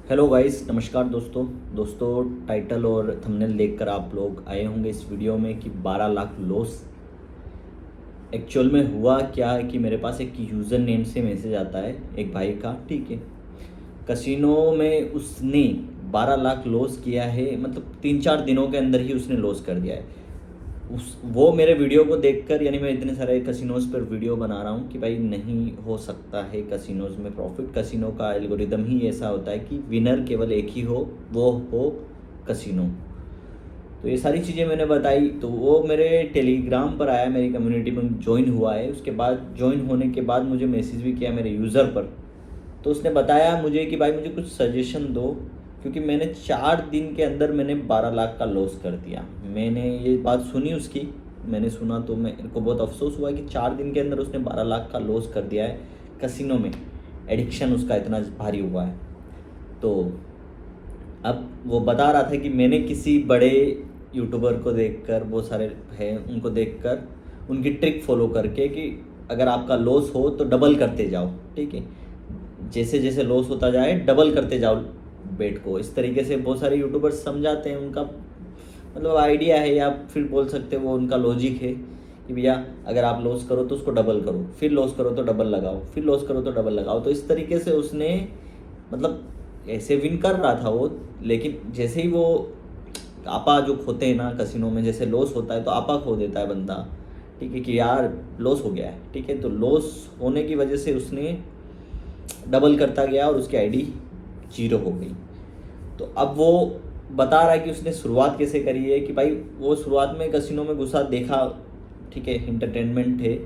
Hello guys, नमस्कार दोस्तों। Title और थंबनेल देखकर आप लोग आए होंगे इस वीडियो में कि 12 लाख लॉस। एक्चुअल में हुआ क्या है कि मेरे पास एक यूज़र नेम से मैसेज आता है एक भाई का, ठीक है। कसिनो में उसने 12 लाख लॉस किया है, मतलब 3-4 दिनों के अंदर ही उसने लॉस कर दिया है। उस वो मेरे वीडियो को देखकर, यानी मैं इतने सारे कसिनोज़ पर वीडियो बना रहा हूँ कि भाई नहीं हो सकता है कसिनोज़ में प्रॉफिट। कसिनो का एल्गोरिदम ही ऐसा होता है कि विनर केवल एक ही हो, वो हो कसिनो। तो ये सारी चीज़ें मैंने बताई, तो वो मेरे टेलीग्राम पर आया, मेरी कम्युनिटी में ज्वाइन हुआ है। उसके बाद ज्वाइन होने के बाद मुझे मैसेज भी किया मेरे यूज़र पर। तो उसने बताया मुझे कि भाई मुझे कुछ सजेशन दो, क्योंकि मैंने 4 दिन के अंदर मैंने 12 लाख का लॉस कर दिया। मैंने ये बात सुनी उसकी, मैंने सुना तो मेरे को बहुत अफसोस हुआ कि 4 दिन के अंदर उसने 12 लाख का लॉस कर दिया है कसिनो में। एडिक्शन उसका इतना भारी हुआ है। तो अब वो बता रहा था कि मैंने किसी बड़े यूट्यूबर को देखकर, बहुत सारे हैं उनको देखकर, उनकी ट्रिक फॉलो करके कि अगर आपका लॉस हो तो डबल करते जाओ, ठीक है। जैसे जैसे लॉस होता जाए डबल करते जाओ बेट को। इस तरीके से बहुत सारे यूट्यूबर्स समझाते हैं, उनका मतलब आइडिया है, या फिर बोल सकते हो वो उनका लॉजिक है कि भैया अगर आप लॉस करो तो उसको डबल करो, फिर लॉस करो तो डबल लगाओ, फिर लॉस करो तो डबल लगाओ। तो इस तरीके से उसने मतलब ऐसे विन कर रहा था वो। लेकिन जैसे ही वो आपा जो खोते हैं ना कसिनो में, जैसे लॉस होता है तो आपा खो देता है बंदा, ठीक है, कि यार लॉस हो गया है, ठीक है। तो लॉस होने की वजह से उसने डबल करता गया और उसकी आईडी 0 हो गई। तो अब वो बता रहा है कि उसने शुरुआत कैसे करी है, कि भाई वो शुरुआत में कसिनो में घुसा, देखा, ठीक है, एंटरटेनमेंट है,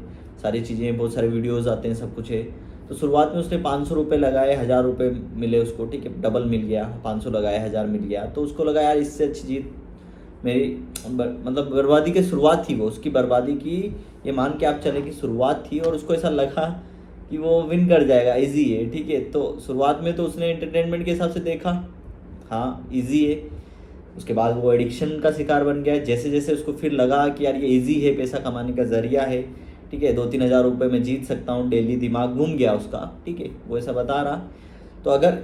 सारी चीज़ें, बहुत सारे वीडियोज़ आते हैं, सब कुछ है। तो शुरुआत में उसने 500 रुपये लगाए, 1000 रुपये मिले उसको, ठीक है, डबल मिल गया, 500 लगाया 1000 मिल गया। तो उसको लगा यार इससे अच्छी जीत मेरी मतलब बर्बादी की शुरुआत थी, वो उसकी बर्बादी की, ये मान के आप चले कि शुरुआत थी। और उसको ऐसा लगा कि वो विन कर जाएगा, इजी है, ठीक है। तो शुरुआत में तो उसने एंटरटेनमेंट के हिसाब से देखा, हाँ इजी है। उसके बाद वो एडिक्शन का शिकार बन गया। जैसे जैसे उसको फिर लगा कि यार ये इजी है, पैसा कमाने का ज़रिया है, ठीक है, 2-3 हज़ार रुपये में जीत सकता हूँ डेली, दिमाग घूम गया उसका, ठीक है, वो ऐसा बता रहा। तो अगर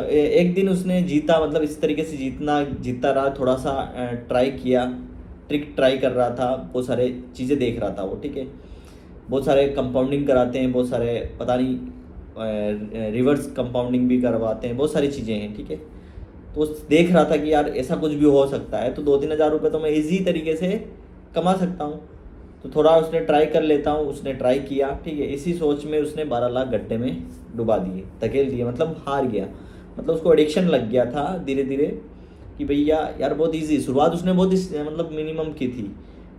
एक दिन उसने जीता, मतलब इस तरीके से जीतता रहा, थोड़ा सा ट्राई किया, ट्रिक ट्राई कर रहा था, बहुत सारे चीज़ें देख रहा था वो, ठीक है। बहुत सारे कंपाउंडिंग कराते हैं, बहुत सारे पता नहीं रिवर्स कंपाउंडिंग भी करवाते हैं, बहुत सारी चीज़ें हैं, ठीक है। तो देख रहा था कि यार ऐसा कुछ भी हो सकता है, तो 2-3 हज़ार रुपये तो मैं इजी तरीके से कमा सकता हूँ। तो थोड़ा उसने ट्राई कर लेता हूँ, उसने ट्राई किया, ठीक है। इसी सोच में उसने 12 लाख गड्ढे में डुबा दिए, धकेल दिए, मतलब हार गया। मतलब उसको एडिक्शन लग गया था धीरे धीरे कि भैया यार बहुत ईजी। शुरुआत उसने बहुत मतलब मिनिमम की थी,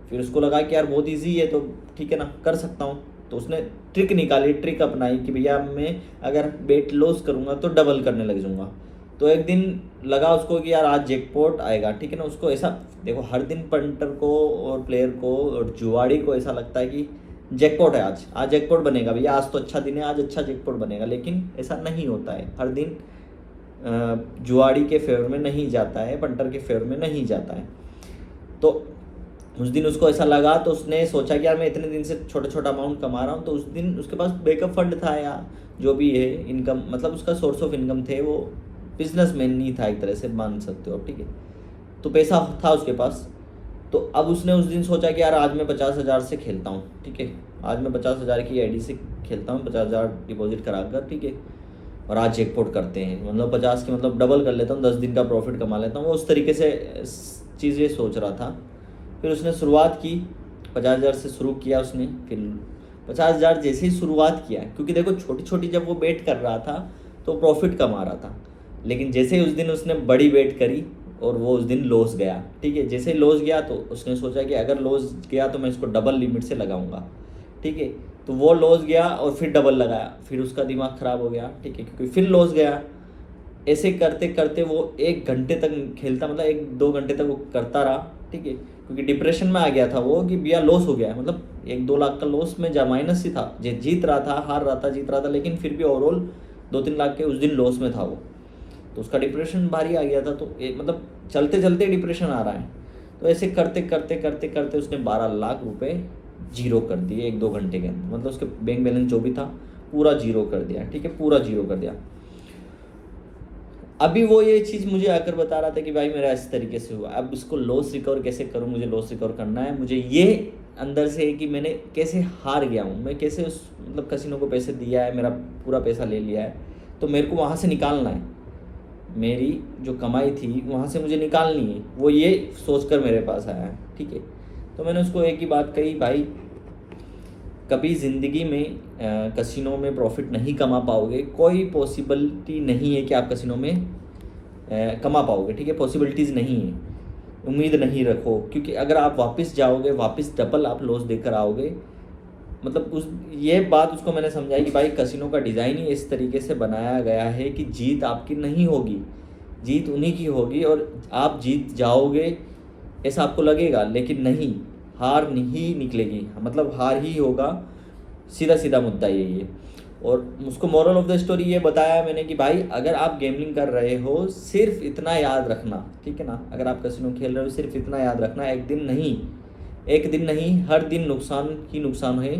फिर उसको लगा कि यार बहुत ईजी है तो ठीक है ना, कर सकता हूँ। तो उसने ट्रिक निकाली, ट्रिक अपनाई कि भैया मैं अगर बेट लॉस करूँगा तो डबल करने लग जाऊँगा। तो एक दिन लगा उसको कि यार आज जैकपॉट आएगा, ठीक है ना। उसको ऐसा, देखो हर दिन पंटर को और प्लेयर को और जुआड़ी को ऐसा लगता है कि जैकपॉट है, आज आज जैकपॉट बनेगा भैया, आज तो अच्छा दिन है, आज अच्छा जैकपॉट बनेगा। लेकिन ऐसा नहीं होता है, हर दिन जुआड़ी के फेवर में नहीं जाता है, पंटर के फेवर में नहीं जाता है। तो उस दिन उसको ऐसा लगा, तो उसने सोचा कि यार मैं इतने दिन से छोटा छोटा अमाउंट कमा रहा हूँ, तो उस दिन उसके पास बैकअप फंड था या जो भी है इनकम, मतलब उसका सोर्स ऑफ इनकम थे, वो बिजनेसमैन नहीं था एक तरह से, मान सकते हो, ठीक है। तो पैसा था उसके पास। तो अब उसने उस दिन सोचा कि यार आज मैं 50,000 से खेलता हूँ, ठीक है, आज मैं 50,000 की आईडी से खेलता हूँ, 50,000 डिपॉजिट करा कर, ठीक है। और आज जैकपॉट करते हैं, मतलब 50 की मतलब डबल कर लेता हूँ, 10 दिन का प्रॉफिट कमा लेता हूँ, वो उस तरीके से चीज़ें सोच रहा था। फिर उसने शुरुआत की, 50,000 से शुरू किया उसने। फिर 50,000 जैसे ही शुरुआत किया, क्योंकि देखो छोटी छोटी जब वो बेट कर रहा था तो प्रॉफिट कमा रहा था। लेकिन जैसे ही उस दिन उसने बड़ी बेट करी और वो उस दिन लॉस गया, ठीक है। जैसे ही लॉस गया तो उसने सोचा कि अगर लॉस गया तो मैं इसको डबल लिमिट से लगाऊंगा, ठीक है। तो वो लॉस गया और फिर डबल लगाया, फिर उसका दिमाग ख़राब हो गया, ठीक है, क्योंकि फिर लॉस गया। ऐसे करते करते वो 1 घंटे तक खेलता, मतलब 1-2 घंटे तक वो करता रहा, ठीक है। क्योंकि डिप्रेशन में आ गया था वो कि भैया लॉस हो गया है, मतलब 1-2 लाख का लॉस में जा माइनस ही था, जीत रहा था, हार रहा था, जीत रहा था, लेकिन फिर भी ओवरऑल 2-3 लाख के उस दिन लॉस में था वो। तो उसका डिप्रेशन भारी आ गया था। तो मतलब चलते चलते डिप्रेशन आ रहा है। तो ऐसे करते करते करते करते उसने 12 लाख रुपए जीरो कर दिए 1-2 घंटे के अंदर, मतलब उसके बैंक बैलेंस जो भी था पूरा जीरो कर दिया, ठीक है, पूरा जीरो कर दिया। अभी वो ये चीज़ मुझे आकर बता रहा था कि भाई मेरा इस तरीके से हुआ, अब उसको लॉस रिकवर कैसे करूँ, मुझे लॉस रिकवर करना है, मुझे ये अंदर से है कि मैंने कैसे हार गया हूँ, मैं कैसे उस मतलब कसिनो को पैसे दिया है, मेरा पूरा पैसा ले लिया है, तो मेरे को वहाँ से निकालना है, मेरी जो कमाई थी वहाँ से मुझे निकालनी है, वो ये सोच कर मेरे पास आया है, ठीक है। तो मैंने उसको एक ही बात कही, भाई कभी ज़िंदगी में कसिनो में प्रॉफिट नहीं कमा पाओगे, कोई पॉसिबिलिटी नहीं है कि आप कसिनो में कमा पाओगे, ठीक है, पॉसिबिलिटीज़ नहीं है, उम्मीद नहीं रखो, क्योंकि अगर आप वापस जाओगे वापस डबल आप लॉस देकर आओगे। मतलब उस ये बात उसको मैंने समझाई कि भाई कसिनो का डिज़ाइन ही इस तरीके से बनाया गया है कि जीत आपकी नहीं होगी, जीत उन्हीं की होगी, और आप जीत जाओगे ऐसा आपको लगेगा, लेकिन नहीं, हार नहीं निकलेगी, मतलब हार ही होगा, सीधा सीधा मुद्दा यही है। और उसको मोरल ऑफ द स्टोरी ये बताया मैंने कि भाई अगर आप गेमलिंग कर रहे हो सिर्फ इतना याद रखना, ठीक है ना, अगर आप कसिनो खेल रहे हो सिर्फ इतना याद रखना, एक दिन नहीं, हर दिन नुकसान ही नुकसान है।